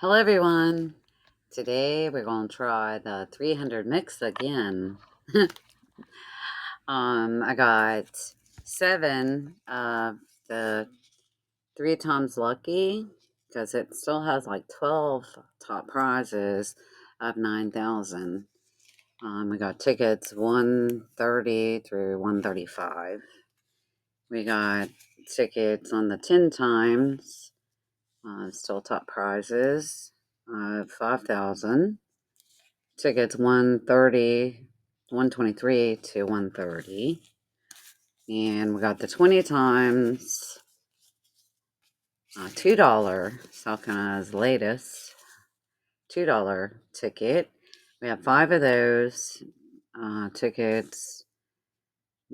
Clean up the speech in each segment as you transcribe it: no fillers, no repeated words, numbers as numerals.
Hello everyone. Today we're going to try the 300 mix again. I got 7 of the 3 times lucky because it still has like 12 top prizes of 9,000. We got tickets 130 through 135. We got tickets on the 10 times. Still top prizes of 5,000. Tickets 123 to 130. And we got the 20 times $2 South Carolina's latest $2 ticket. We have 5 of those tickets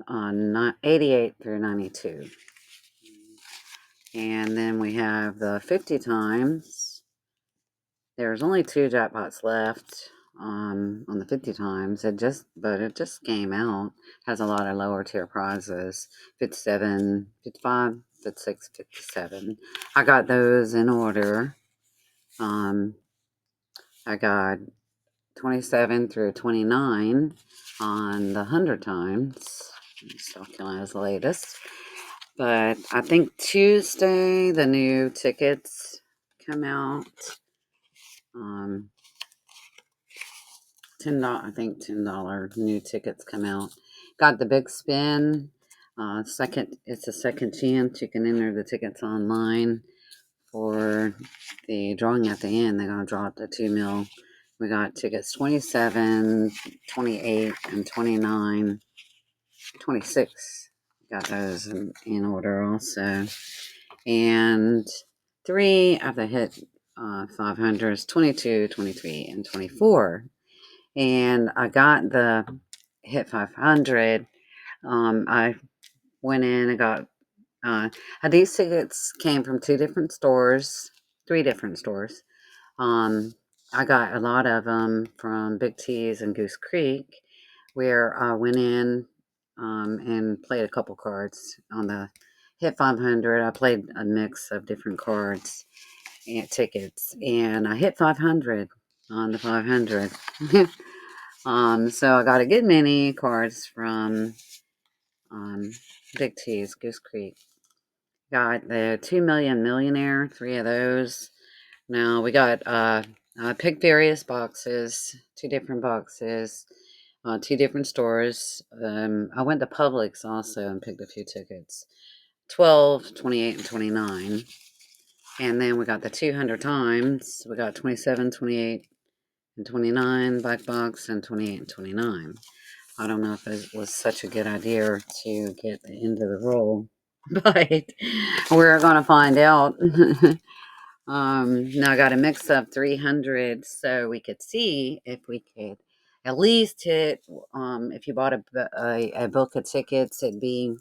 on 88 through 92. And then we have the 50 times. There's only 2 jackpots left on the 50 times. It just came out. Has a lot of lower tier prizes. 57, 55, 56, 57. I got those in order. I got 27 through 29 on the 100 times. South Carolina's latest. But I think Tuesday the new tickets come out. $10. I think $10 new tickets come out. Got the big spin. It's a second chance. You can enter the tickets online for the drawing at the end. They're gonna draw up the 2 mil. We got tickets 27, 28, and 29, 26. Got those in order also. And 3 of the hit 500s, 22, 23, and 24. And I got the hit 500. I went in and got these tickets came from 3 different stores. I got a lot of them from Big T's and Goose Creek, where I went in and played a couple cards on the hit 500. I played a mix of different cards and tickets, and I hit 500 on the 500. So I got a good many cards from Big T's, Goose Creek. Got the 2 million Millionaire, 3 of those. Now we got I picked various boxes, 2 different boxes, 2 different stores. I went to Publix also and picked a few tickets. 12, 28, and 29. And then we got the 200 times. We got 27, 28, and 29 black box, and 28 and 29. I don't know if it was such a good idea to get into the roll, but we're gonna find out. Now I got a mix of 300 so we could see if we could at least hit. If you bought a book of tickets, it'd be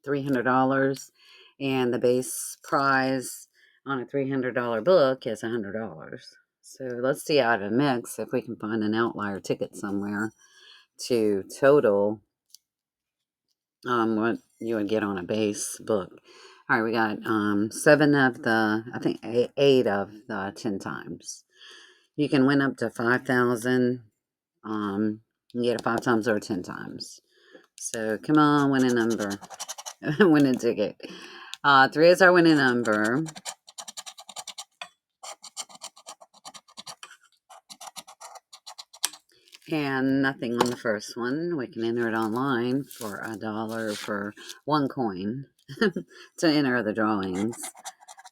$300, and the base prize on a $300 book is $100. So let's see out of a mix if we can find an outlier ticket somewhere to total what you would get on a base book. All right, we got 7 of the, I think 8 of the 10 times. You can win up to 5,000. You get it 5 times or 10 times. So come on, win a number. Win a ticket. 3 is our winning number. And nothing on the first one. We can enter it online for $1 for 1 coin to enter the drawings.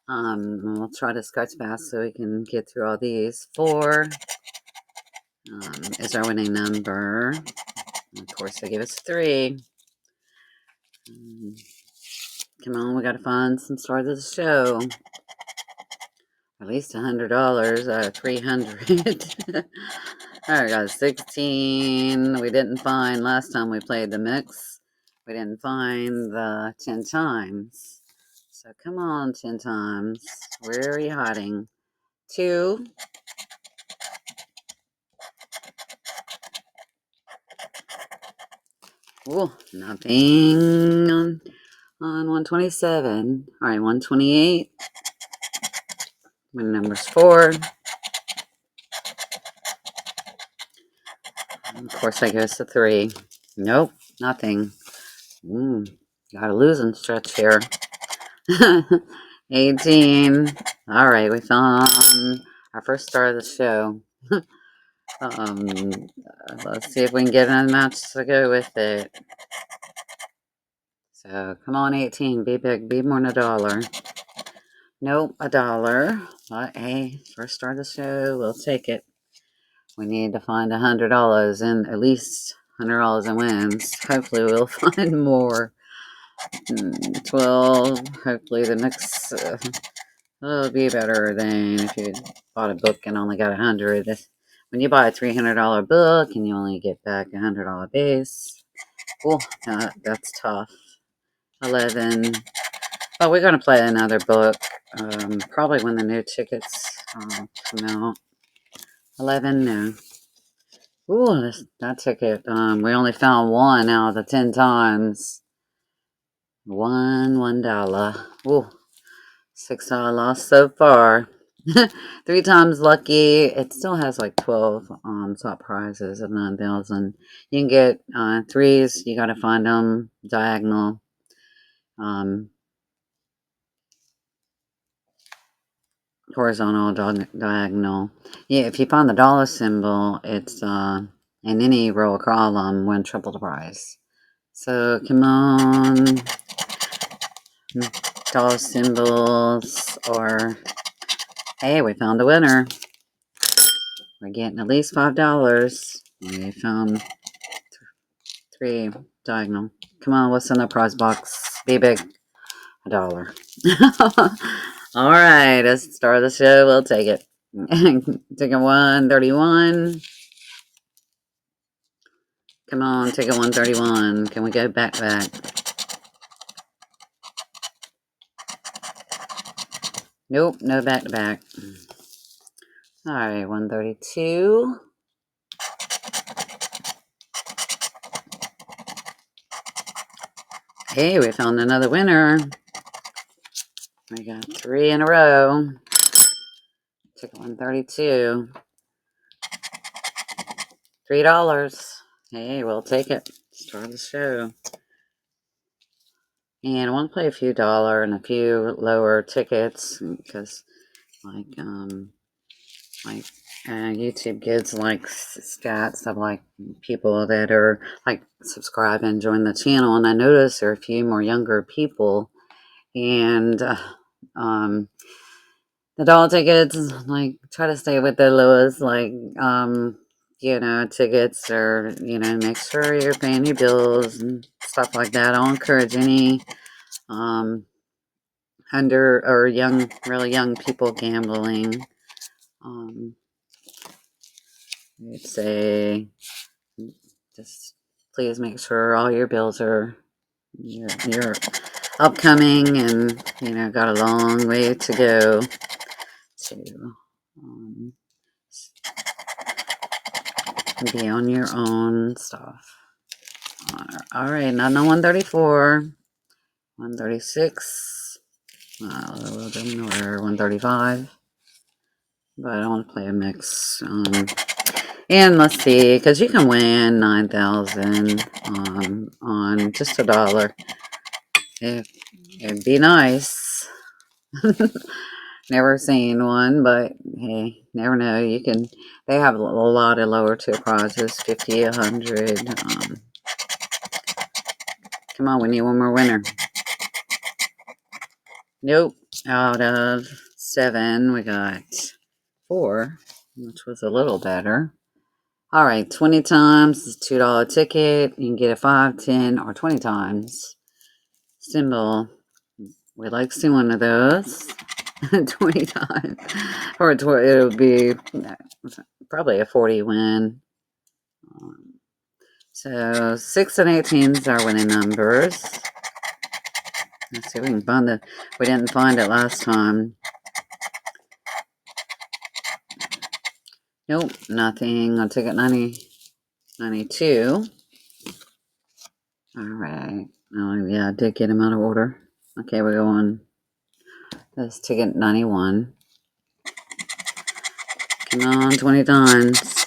We'll try to scratch fast so we can get through all these. 4 is our winning number. And of course, they give us 3. Come on, we gotta find some stars of the show. At least $100 out of 300. All right, got 16. We didn't find last time we played the mix. We didn't find the 10 times. So come on, 10 times. Where are you hiding? 2. Oh, nothing on 127. All right, 128. My number's 4. Of course, that goes to 3. Nope, nothing. Got a losing stretch here. 18. All right, we found our first star of the show. Let's see if we can get a match to go with it. So come on, 18. Be big. Be more than $1. Nope, $1. But hey, first star of the show. We'll take it. We need to find $100 and at least $100 in wins. Hopefully, we'll find more. 12. Hopefully, the next will be better than if you bought a book and only got 100. When you buy a $300 book and you only get back $100 base, oh, that's tough. 11. But we're going to play another book, probably when the new tickets come out. 11, no. Ooh, that ticket, we only found 1 out of the 10 times. $1. Ooh, $6 loss so far. 3 times lucky. It still has like 12 top prizes of 9,000. You can get 3s. You got to find them diagonal. Horizontal, diagonal. Yeah, if you find the dollar symbol, it's in any row or column, win triple the prize. So come on, dollar symbols, or hey, we found a winner. We're getting at least $5. We found 3 diagonal. Come on, what's in the prize box? Be big. $1. All right, let's start the show. We'll take it. Ticket 131. Come on, ticket 131. Can we go back? Nope, no back. All right, 132. Hey, we found another winner. We got 3 in a row. Ticket 132. $3. Hey, we'll take it. Start the show. And I want to play a few dollar and a few lower tickets because, YouTube gives like stats of like people that are like subscribe and join the channel, and I noticed there are a few more younger people, and the dollar tickets, like, try to stay with the lowest, tickets, or, make sure you're paying your bills and stuff like that. I'll encourage any under or really young people gambling. I'd say just please make sure all your bills are you're upcoming and, got a long way to go to be on your own stuff. All right, now 134, 136, a little bit more, 135, but I want to play a mix. And let's see, because you can win 9,000 on just $1. It'd be nice. Never seen one, but hey, never know. They have a lot of lower tier prizes, 50, 100. Come on, we need one more winner. Nope. Out of 7, we got 4, which was a little better. All right, 20 times is $2 ticket. You can get it 5, 10, or 20 times. Symbol. We like seeing one of those. 20 times. Or it'll be probably a 40 win. So 6 and 18s are winning numbers. Let's see if we can find it. We didn't find it last time. Nope, nothing. I'll take it 92. All right. Oh, yeah, I did get him out of order. Okay, we're going. Let's take it 91. Come on, 20 times.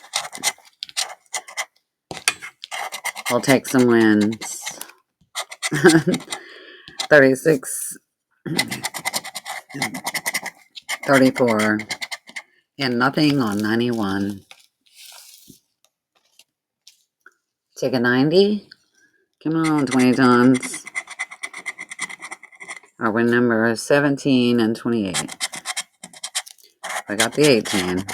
We'll take some wins. 36, 34, and nothing on 91. Take a 90. Come on, 20 tons. Our win number is 17 and 28. I got the 18.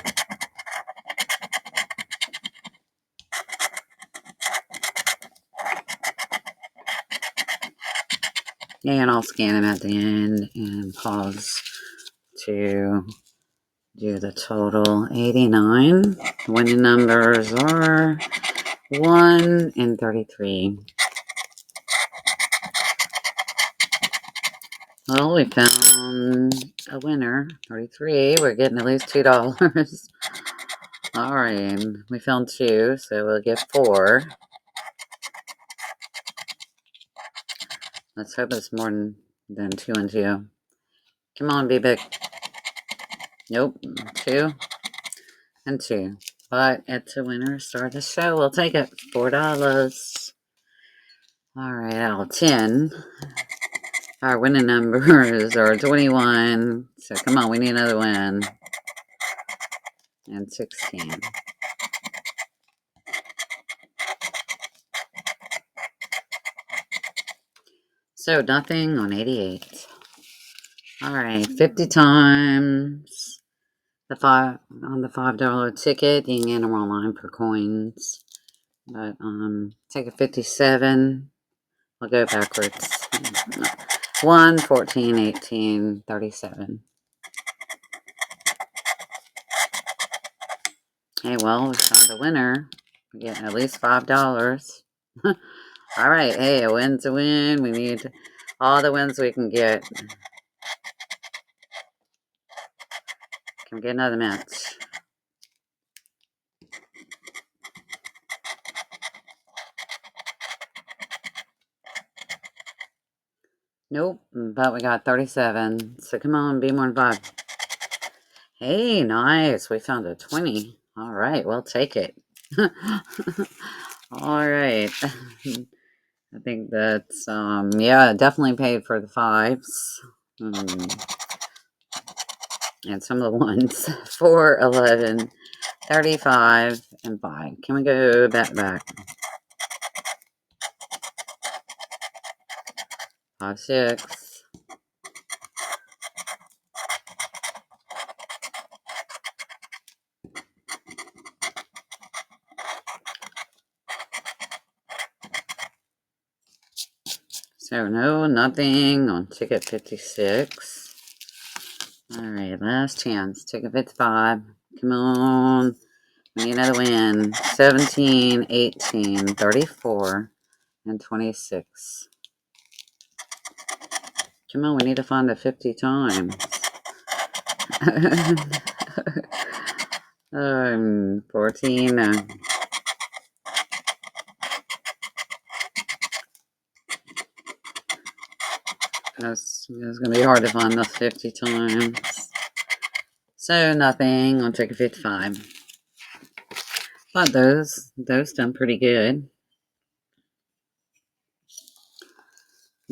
And I'll scan them at the end and pause to do the total. 89. The winning numbers are 1 and 33. Well, we found a winner. 33. We're getting at least $2. All right. We found 2, so we'll get 4. Let's hope it's more than 2 and 2. Come on, be big. Nope. 2 and 2. But it's a winner. Start the show. We'll take it. $4. All right, out of 10. Our winning numbers are 21. So come on, we need another win. And 16. So nothing on 88. All right, 50 times the $5 ticket. You can enter online for coins. But take a 57. We'll go backwards. 1, 14, 18, 37. Hey, well, we found a winner. We're getting at least $5. All right, hey, a win's a win. We need all the wins we can get. Can we get another match? Nope, but we got 37. So come on, be more than 5. Hey, nice. We found a 20. All right, we'll take it. All right. I think that's, yeah, definitely paid for the 5s. And some of the 1s. 4, 11, 35, and 5. Can we go back? 5, 6. So no, nothing on ticket 56. All right, last chance. Ticket 55. Come on. We need another win. 17, 18, 34, and 26. Come on, we need to find it 50 times. 14. It's going to be hard to find this 50 times. So nothing on ticket 55. But those done pretty good.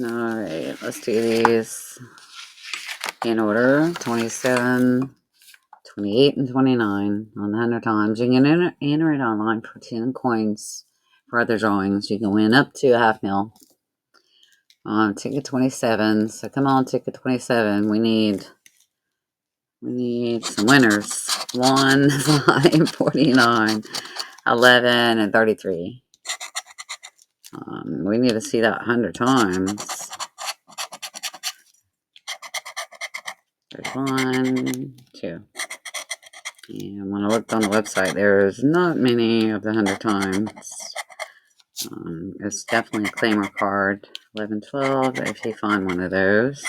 Alright, let's do these in order. 27, 28, and 29 on the 100 times. You can enter it online for 10 coins for other drawings. You can win up to $500,000 on ticket 27. So come on, ticket 27. We need some winners. 1, 5, 49, 11, and 33. We need to see that 100 times. There's 1, 2. And when I looked on the website, there's not many of the 100 times. It's definitely a claimer card. 11, 12, if you find one of those.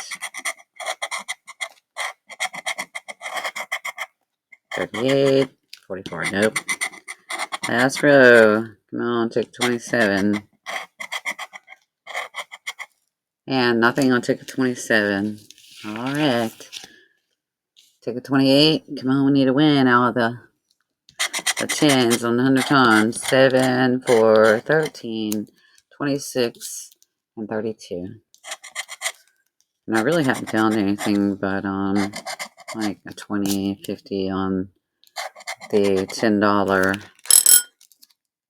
38, 44, nope. Last row. Come on, ticket 27. And nothing on ticket 27. Alright. Ticket 28. Come on, we need a win out of the the tens on 100 times. 7, 4, 13, 26, and 32. And I really haven't found anything but like a 20, 50 on the $10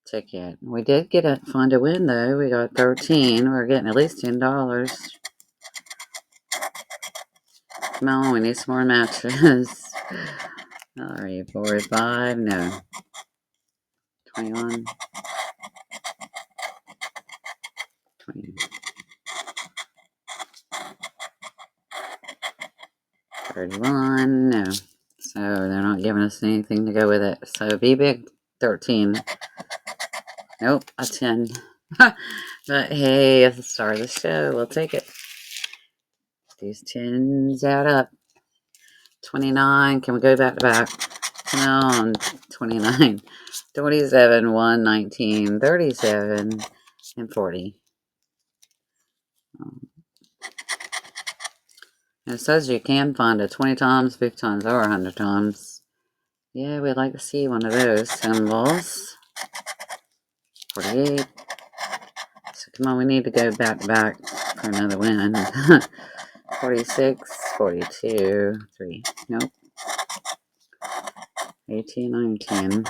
ticket. We did find a win though. We got 13. We're getting at least $10. Come on, we need some more matches. 3, 4, 5, no. 21, 20, 31, no. So they're not giving us anything to go with it. So be big, 13. Nope, a 10. But hey, it's the start of the show. We'll take it. These 10s add up. 29. Can we go back to back? Come on. 29. 27, 1, 19, 37, and 40. And it says you can find it 20 times, 50 times, or 100 times. Yeah, we'd like to see one of those symbols. 48. So come on, we need to go back to back for another win. 46, 42, 3. Nope. 18, 19.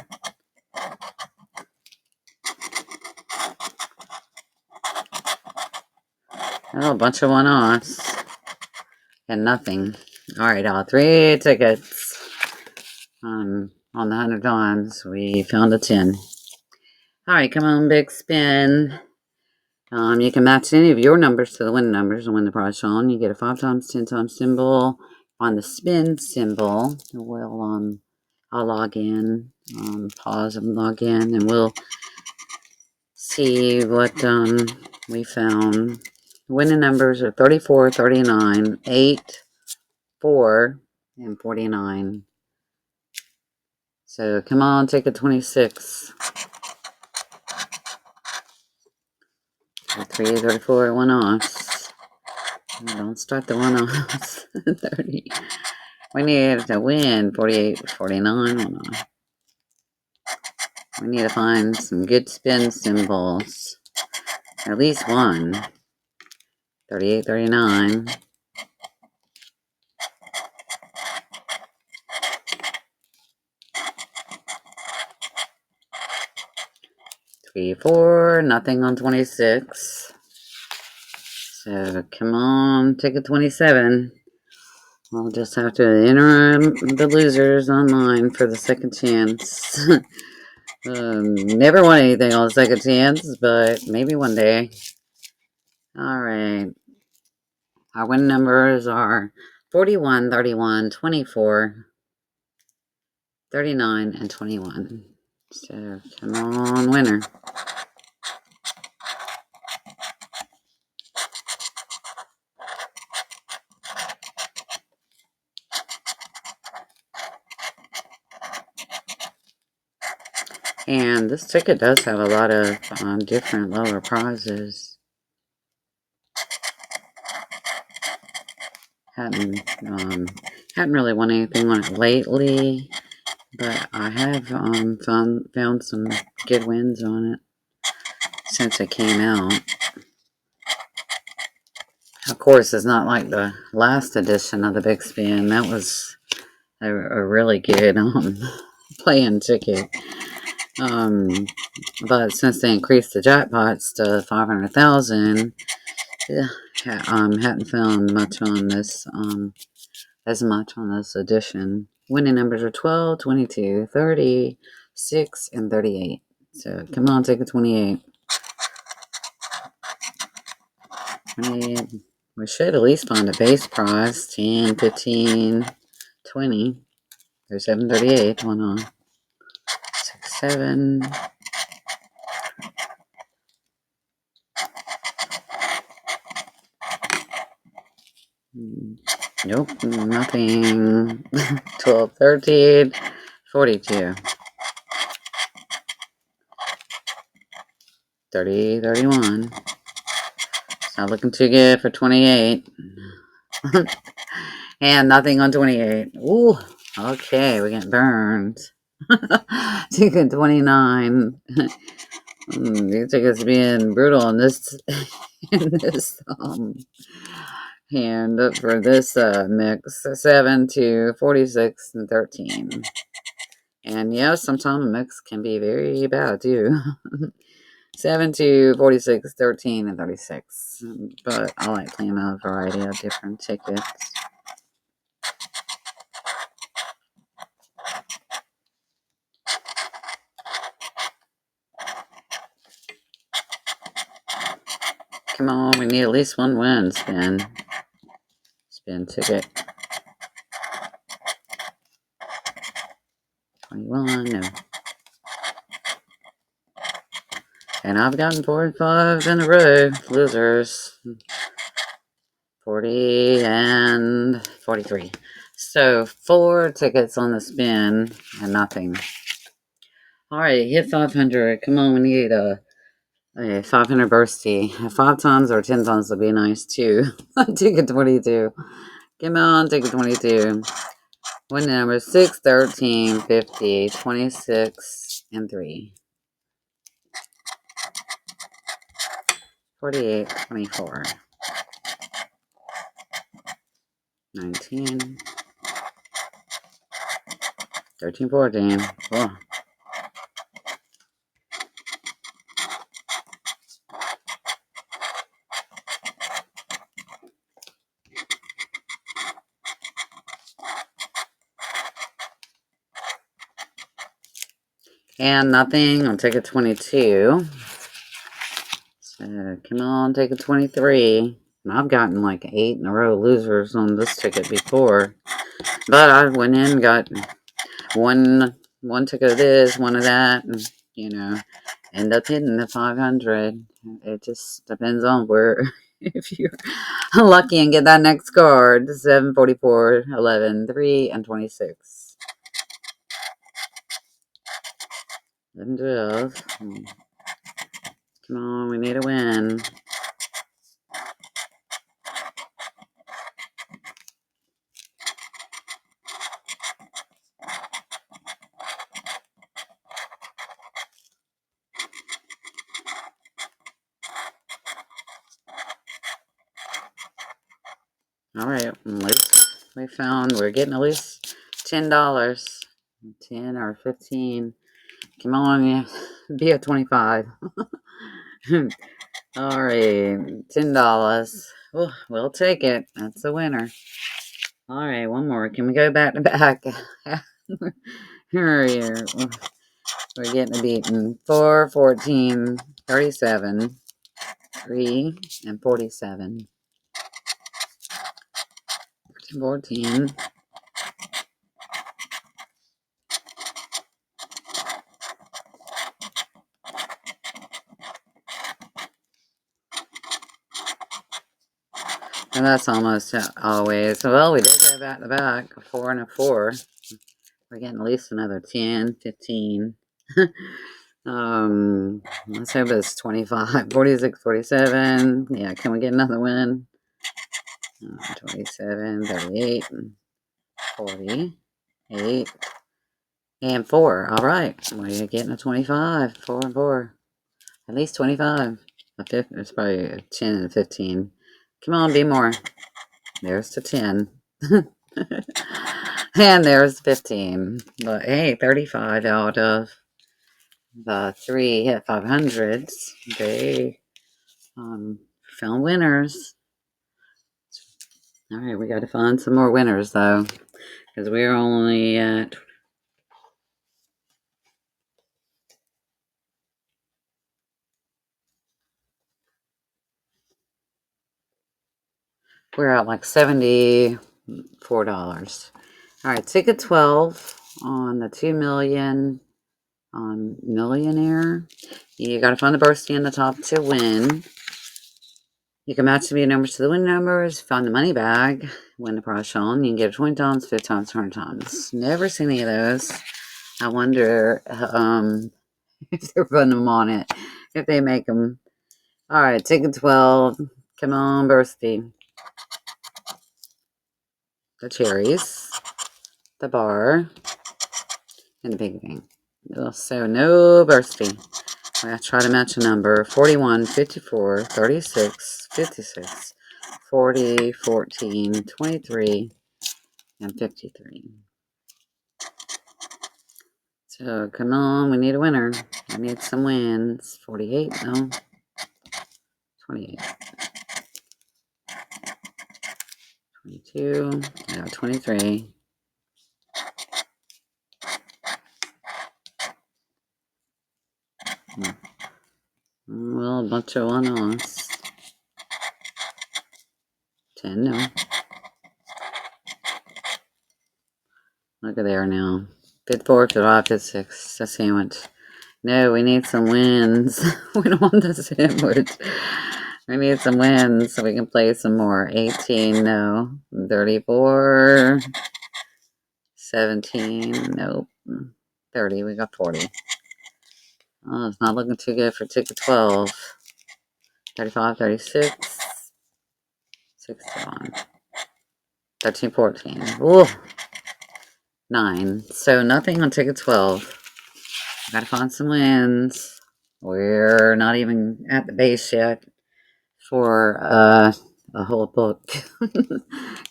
Oh, a bunch of one-offs. And nothing. Alright, 3 tickets. On the 100 times, we found a 10. Alright, come on, big spin. You can match any of your numbers to the winning numbers and win the prize on. You get a 5 times, 10 times symbol. On the spin symbol, I'll log in, pause and log in, and we'll see what we found. Winning numbers are 34, 39, 8, 4, and 49. So come on, take a 26. 3, 34, one-offs. Don't start the one-offs. 30. We need to win 48, 49, one-off. We need to find some good spin symbols. At least one. 38, 39. 3, 4, nothing on 26. So come on, take a 27. I'll just have to enter the losers online for the second chance. Never won anything on the second chance, but maybe one day. Alright. Our win numbers are 41, 31, 24, 39, and 21. So, come on, winner. And this ticket does have a lot of different lower prizes. Hadn't really won anything on it lately, but I have found some good wins on it since it came out. Of course, it's not like the last edition of the Big Spin. That was a really good playing ticket. But since they increased the jackpots to 500,000, hadn't found much on this, as much on this edition. Winning numbers are 12, 22, 30, 6, and 38. So come on, take a 28. 28. We should at least find a base prize. 10, 15, 20. There's 738. One on. 6, 7. Nope, nothing. 12, 13, 42. 30, 31. It's not looking too good for 28. And nothing on 28. Ooh, okay, we're getting burned. Ticket 29. These tickets being brutal in this in this hand for this mix. 7 to 46 and 13. And yes, sometimes a mix can be very bad too. 7 to 46, 13, and 36. But I like playing a variety of different tickets. Come on, we need at least one win. Spin ticket. 21, no. And I've gotten 4 and 5 in a row. Losers. 40 and 43. So 4 tickets on the spin and nothing. Alright, hit 500. Come on, we need a 500 bursty. 5 times or 10 times would be nice too. Ticket 22. Come on, ticket 22. One number 6, 13, 50, 26, and 3. 48, 24. 19. 13, 14. Oh. And nothing on ticket 22. So come on, ticket 23. And I've gotten like 8 in a row losers on this ticket before. But I went in and got one ticket of this, one of that, and end up hitting the 500. It just depends on where, if you're lucky and get that next card. 7, 44, 11, 3, and 26. 11, 12. Come on, we need a win. All right, at least we're getting at least $10. 10 or 15. Come on, yeah. Be a 25. All right, $10. Oh, we'll take it. That's a winner. All right, one more. Can we go back to back? We're getting a beaten. 4, 14, 37, 3, and 47. 14. And that's almost always. Well, we did go back to back. 4 and a 4. We're getting at least another 10, 15. Let's hope it's 25, 46, 47. Yeah, can we get another win? 27, 38, 48, and 4. All right, we're getting a 25, 4 and 4. At least 25. It's probably a 10 and 15. Come on, be more. There's the 10. And there's 15. But hey, 35 out of the 3 hit 500s. They found winners. All right, we got to find some more winners though, because we're only at like $74. All right, ticket 12 on the 2 million on Millionaire. You got to find the bursty in the top to win. You can match the numbers to the win numbers, find the money bag, win the prize shown. You can get it 20 times, 50 times, 100 times. Never seen any of those. I wonder if they're putting them on it, if they make them. All right, ticket 12. Come on, bursty. The cherries, the bar, and the big bang. So no bursty. I'm going to try to match a number. 41, 54, 36, 56, 40, 14, 23, and 53. So come on, we need a winner. I need some wins. 48, no. 28. 22, no, 23. Well, a bunch of one-offs. 10, no. Look at there now. 54, 55, 56. A sandwich. No, we need some wins. We don't want the sandwich. We need some wins so we can play some more. 18, no. 34. 17, nope. 30, we got 40. Oh, it's not looking too good for ticket 12. 35, 36. 61. 13, 14. Ooh. 9. So nothing on ticket 12. Gotta find some wins. We're not even at the base yet for a whole book.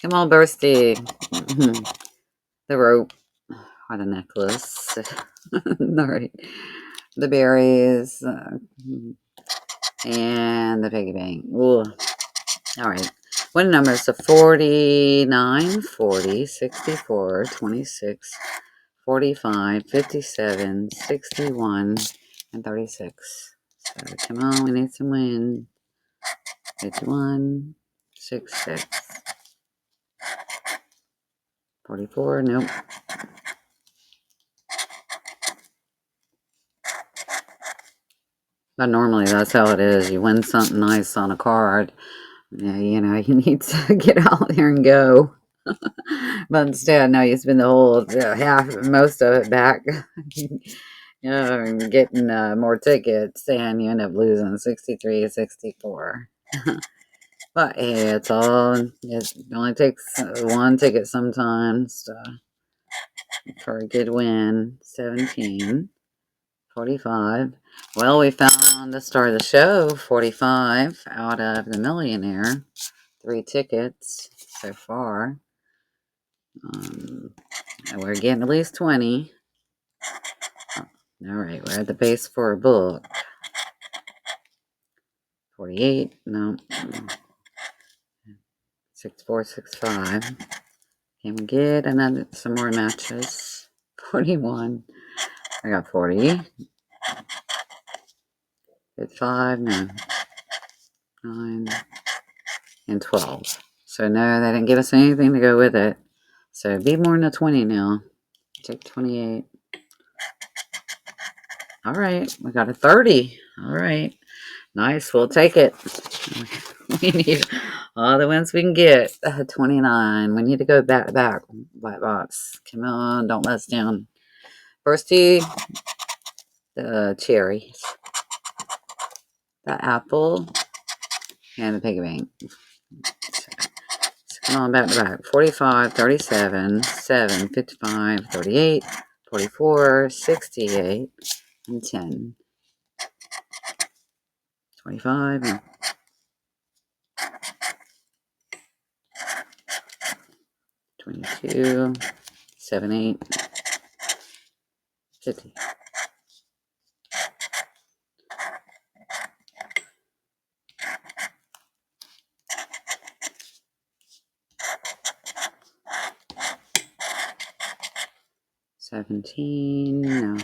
Come on, Bursty. The rope or the necklace. All right. The berries and the piggy bank. Ooh. All right. What numbers? So 49, 40, 64, 26, 45, 57, 61, and 36. So come on, we need some wins. 51, 66, 44, nope. But normally that's how it is. You win something nice on a card. Yeah, you know, you need to get out there and go. But instead, no, you spend the whole most of it back. Getting more tickets, and you end up losing 63, 64. But hey, it only takes one ticket sometimes for a good win. 17, 45. Well, we found the star of the show, 45 out of the Millionaire. 3 tickets so far. And we're getting at least 20. All right, we're at the base for a book. 48, no. 64, 65. Can we get some more matches? 41. I got 40. 55, no. 9, and 12. So no, they didn't give us anything to go with it. So be more than a 20 now. Take 28. All right, we got a 30. All right. Nice, we'll take it. We need all the wins we can get. 29. We need to go back to back. Black box. Come on, don't let us down. First tee, the cherries, the apple, and the piggy bank. So come on, back to back. 45, 37, 7, 55, 38, 44, 68, and 10. 25, and 22, 7, 8, 50. 17, no.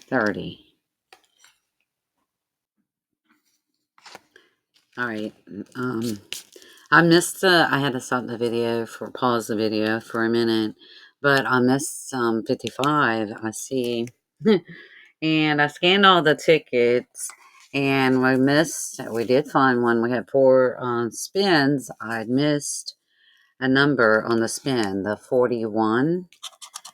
30. All right. I missed I had to stop the video pause the video for a minute, but I missed 55. I see. And I scanned all the tickets, and we did find one. We had 4 spins. I missed a number on the spin, the 41,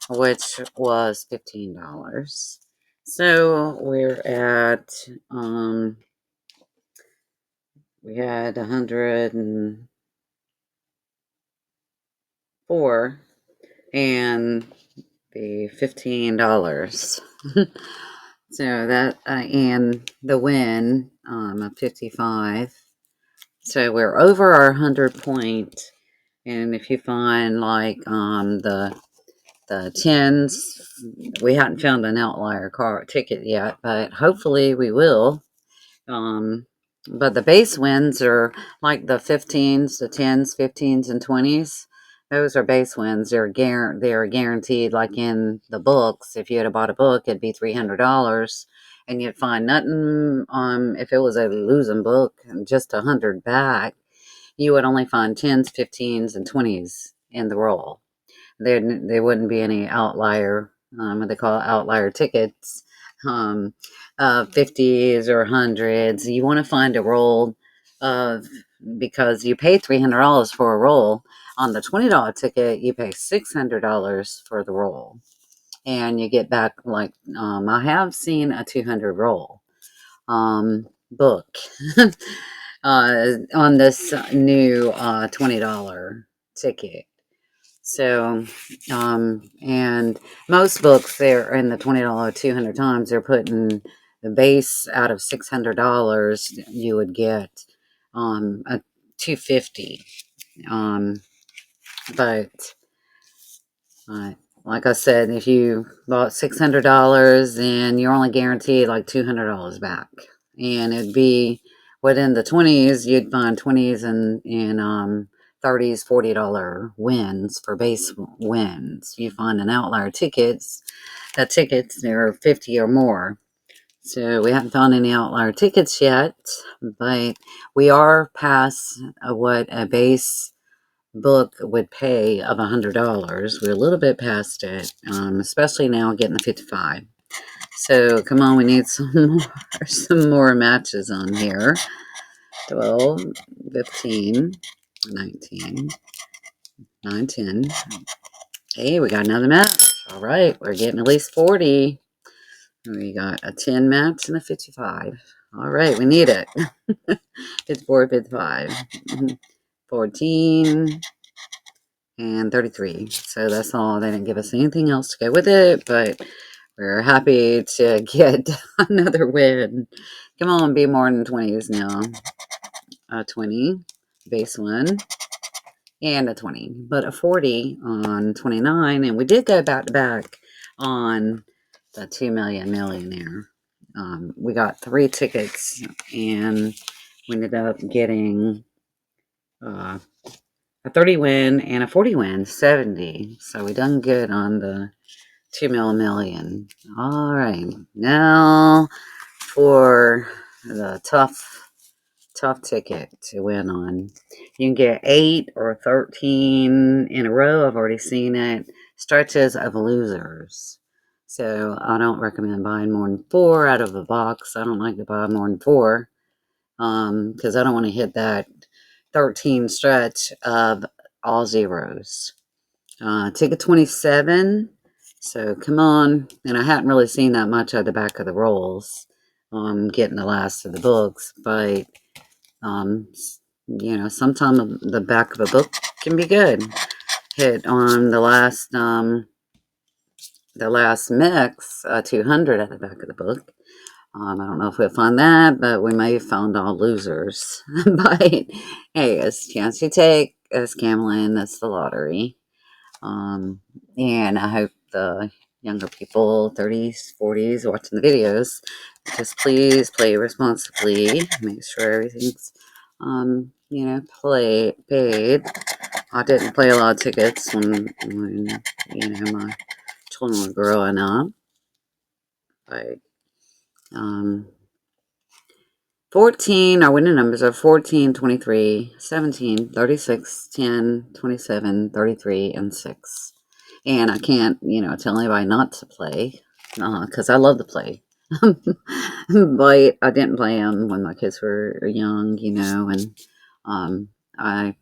which was $15. So we're at, we had 104, and be $15. So that, and the win, of 55. So we're over our 100 point. And if you find like, the tens, we hadn't found an outlier car ticket yet, but hopefully we will. Um, but the base wins are like the 15s, the 10s, 15s, and 20s. Those are base wins. They're guaranteed. Like in the books, if you had bought a book, it'd be $300, and you'd find nothing. If it was a losing book, just 100 back, you would only find 10s, 15s, and 20s in the roll. There wouldn't be any outlier, what they call outlier tickets, 50s or 100s. You want to find a roll of, because you pay $300 for a roll. On the $20 ticket, you pay $600 for the roll, and you get back like, I have seen a 200 roll book on this new $20 ticket. So, and most books, they're in the $20 200 times, they're putting the base out of $600, you would get a 250. But like I said, if you bought $600, then you're only guaranteed like $200 back. And it'd be within the 20s, you'd find 20s and 30s, $40 wins for base wins. You find an outlier tickets, they're 50 or more. So we haven't found any outlier tickets yet, but we are past what a base book would pay of $100. We're a little bit past it, especially now getting the 55. So come on, we need some more matches on here. 12, 15, 19, 9, 10. Hey, we got another match. All right, we're getting at least 40. We got a 10 match and a 55. All right, we need it. 54, 55, 14, and 33. So that's all. They didn't give us anything else to go with it, but we're happy to get another win. Come on, be more than 20s now. 20, base one, and a 20, but a 40 on 29. And we did go back to back on the 2 million millionaire. We got 3 tickets, and we ended up getting a 30 win and a 40 win, 70. So we done good on the 2 million. All right, now for the tough ticket to win on. You can get 8 or 13 in a row. I've already seen it. Stretches of losers. So I don't recommend buying more than 4 out of a box. I don't like to buy more than 4 because I don't want to hit that 13 stretch of all zeros. Ticket 27. So come on. And I hadn't really seen that much at the back of the rolls. Getting the last of the books, but sometimes the back of a book can be good. Hit on the last mix, 200 at the back of the book. I don't know if we'll find that, but we may have found all losers. But hey, it's a chance you take. It's gambling. That's the lottery. And I hope the younger people, 30s, 40s, watching the videos, just please play responsibly. Make sure everything's, paid. I didn't play a lot of tickets when my children were growing up. But, 14, our winning numbers are 14, 23, 17, 36, 10, 27, 33, and 6. And I can't, tell anybody not to play because I love to play. But I didn't play them when my kids were young, and I,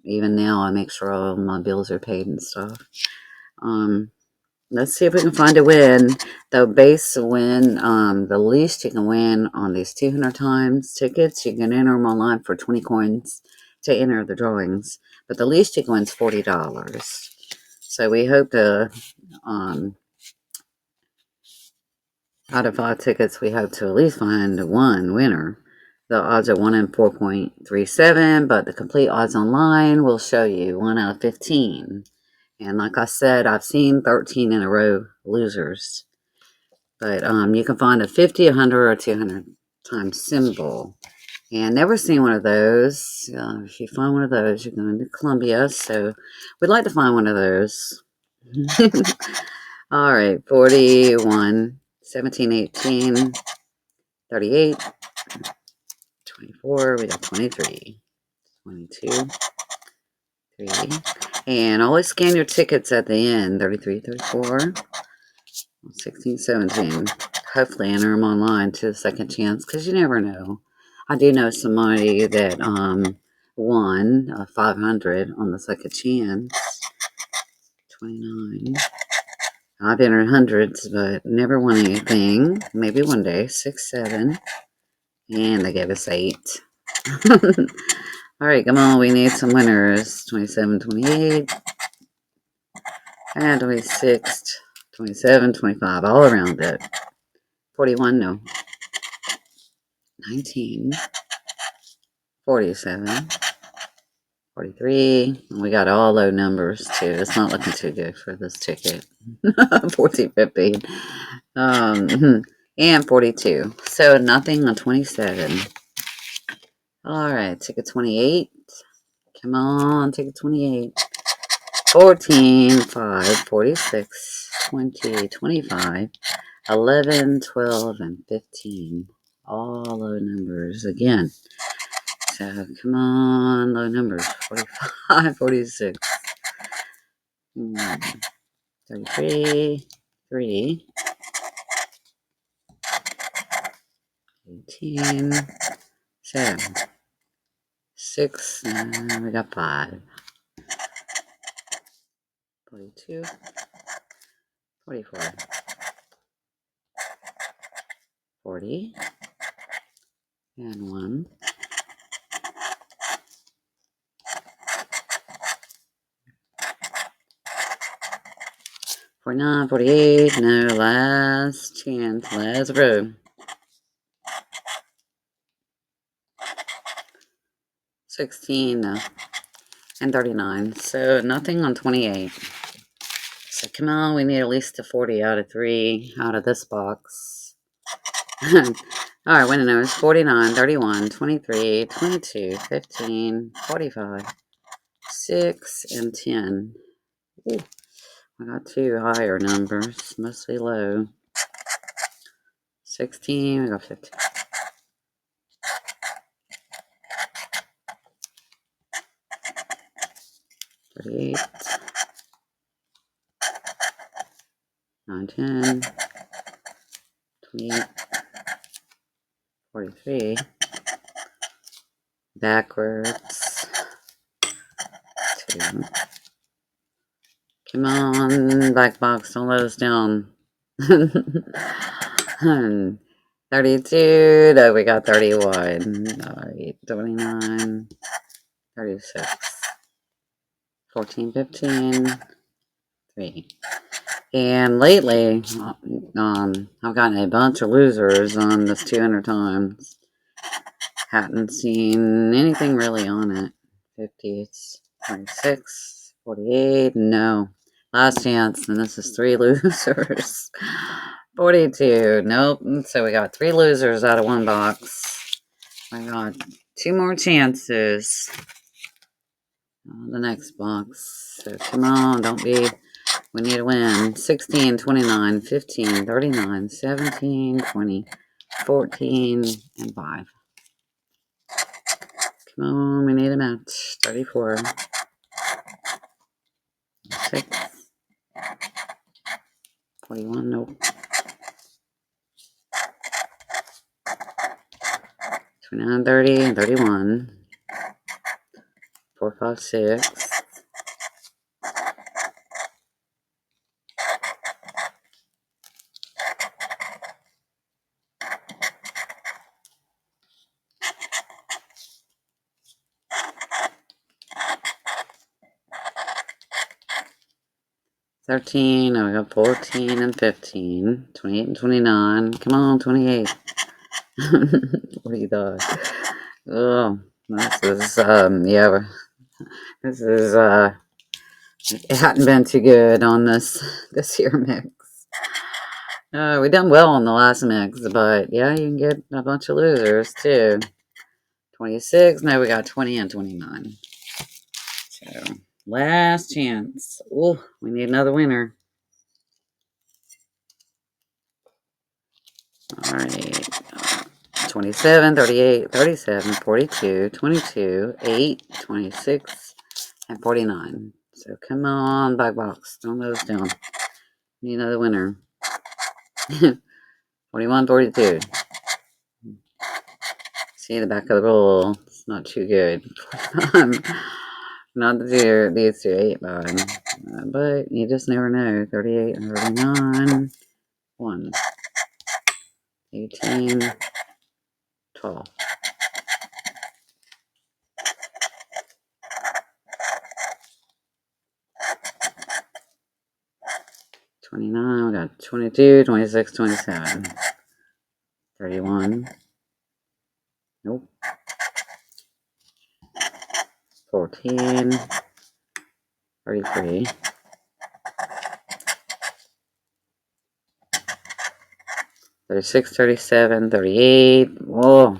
even now, I make sure all my bills are paid and stuff. Let's see if we can find a win. The base win, the least you can win on these 200 times tickets, you can enter them online for 20 coins to enter the drawings. But the least you can win is $40. So we hope to Out of 5 tickets, we hope to at least find one winner. The odds are 1 in 4.37, but the complete odds online will show you 1 out of 15. And like I said, I've seen 13 in a row losers. But you can find a 50, 100, or 200 times symbol. And never seen one of those. If you find one of those, you're going to Columbia. So we'd like to find one of those. All right, 41, 17, 18, 38, 24. We got 23, 22, 3. And always scan your tickets at the end. 33, 34, 16, 17. Hopefully enter them online to the second chance, because you never know. I do know somebody that won 500 on the second chance. 29. I've entered hundreds, but never won anything. Maybe one day. 6, 7. And they gave us 8. All right, come on. We need some winners. 27, 28. And 26, 27, 25. All around it. 41, no. 19. 47. 43. We got all low numbers, too. It's not looking too good for this ticket. 14, 15. And 42. So nothing on 27. All right, ticket 28. Come on, ticket 28. 14, 5, 46, 20, 25, 11, 12, and 15. All low numbers again. So come on, low numbers. 45, 46, 33, 3, 18, 7, 6, and we got 5. 42, 44, 40, and 1. 49, 48, no, last chance, last row. 16, no, and 39, so nothing on 28. So come on, we need at least a 40 out of 3 out of this box. All right, winning numbers 49, 31, 23, 22, 15, 45, 6, and 10. Ooh, I got 2 higher numbers, mostly low. 16, we got 15. 38, 9, 10, 28, 43, backwards, 2. Come on, black box, don't let us down. 32, no, we got 31. All right, 29, 36, 14, 15, 3. And lately, I've gotten a bunch of losers on this 200 times. Hadn't seen anything really on it. 50, 26, 48, no. Last chance, and this is 3 losers. 42, nope. So we got 3 losers out of 1 box. I got 2 more chances on the next box. So come on, don't be... We need to win. 16, 29, 15, 39, 17, 20, 14, and 5. Come on, we need a match. 34, 6, 41, nope. 29, 30, and 31. 4, 5, 6. 13, and we got 14 and 15, 28 and 29. Come on, 28. What do you thought? Oh, this is, yeah, this is, it hadn't been too good on this here mix. We done well on the last mix, but yeah, you can get a bunch of losers too. 26, now we got 20 and 29. So, last chance. Oh, we need another winner. All right. 27, 38, 37, 42, 22, 8, 26, and 49. So come on, bug box. Don't let us down. Need another winner. 41, 42. See the back of the roll. It's not too good. Not these two 8 bottom. But you just never know. 38 and 39. 1. 18. 12. 29, we got 22, 26, 27. 31. Nope. 14. 33. 36, 37, 38. Whoa.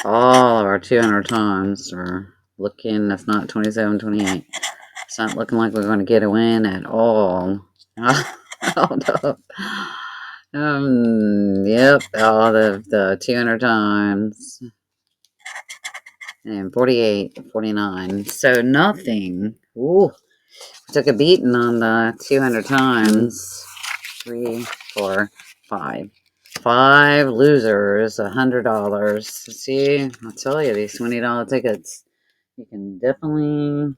All of our 200 times are looking, that's not 27, 28. It's not looking like we're going to get a win at all. Hold up. Yep, all the 200 times. And 48, 49. So nothing. Ooh. Took a beating on the 200 times. 3, 4, 5. 5 losers, $100. See, I'll tell you, these $20 tickets, you can definitely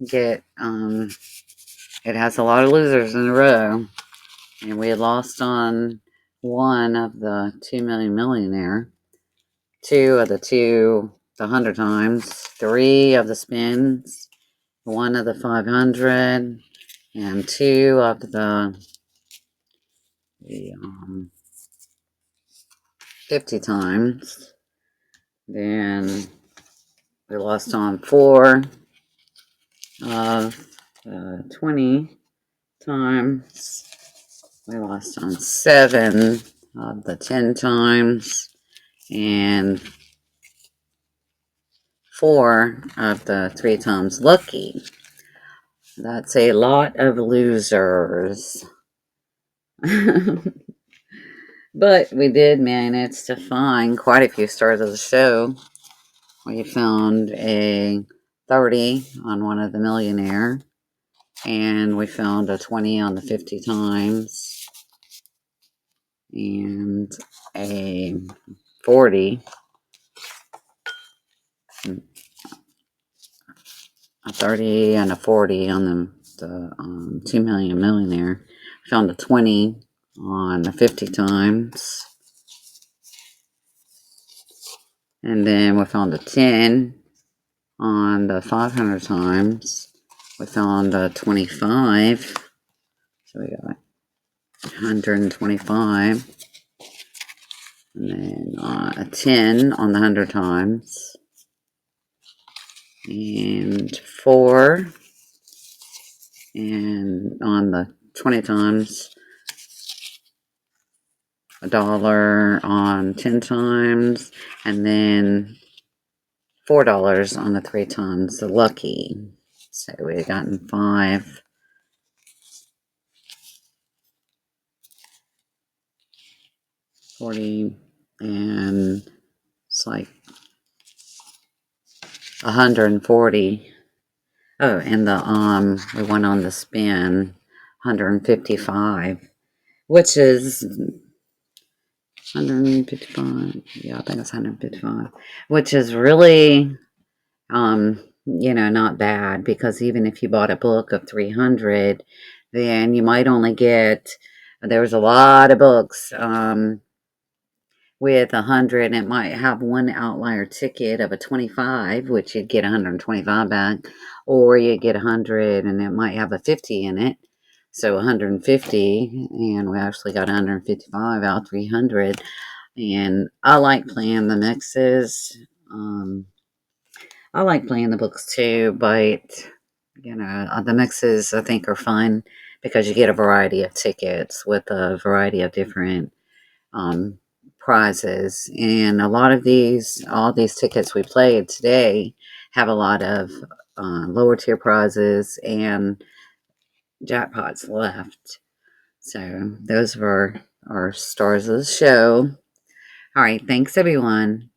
get, it has a lot of losers in a row. And we had lost on one of the 2 million millionaire, 2 of the 100 times, 3 of the spins, 1 of the 500, and 2 of the 50 times. Then we lost on 4 of 20 times. We lost on 7 of the 10 times. And 4 of the 3 times lucky. That's a lot of losers. But we did manage to find quite a few stars of the show. We found a 30 on one of the Millionaire. And we found a 20 on the 50 times. And a 40. A 30 and a 40 on the 2 million millionaire. Found a 20 on the 50 times. And then we found a 10 on the 500 times. We found a 25. So we got 125. And then a 10 on the 100 times. And 4. And on the 20 times. $1 on 10 times. And then $4 on the 3 times. The lucky. So we had gotten 5. 40, and it's like 140. Oh, and we went on the spin 155, which is 155. Yeah, I think it's 155, which is really, not bad, because even if you bought a book of 300, then you might only get, there was a lot of books, with 100, it might have one outlier ticket of a 25, which you'd get 125 back, or you get 100 and it might have a 50 in it, So 150, and we actually got 155 out 300. And I like playing the mixes. Um, I like playing the books too, but the mixes I think are fun because you get a variety of tickets with a variety of different um, prizes. And all these tickets we played today have a lot of lower tier prizes and jackpots left. So those were our stars of the show. All right, thanks everyone.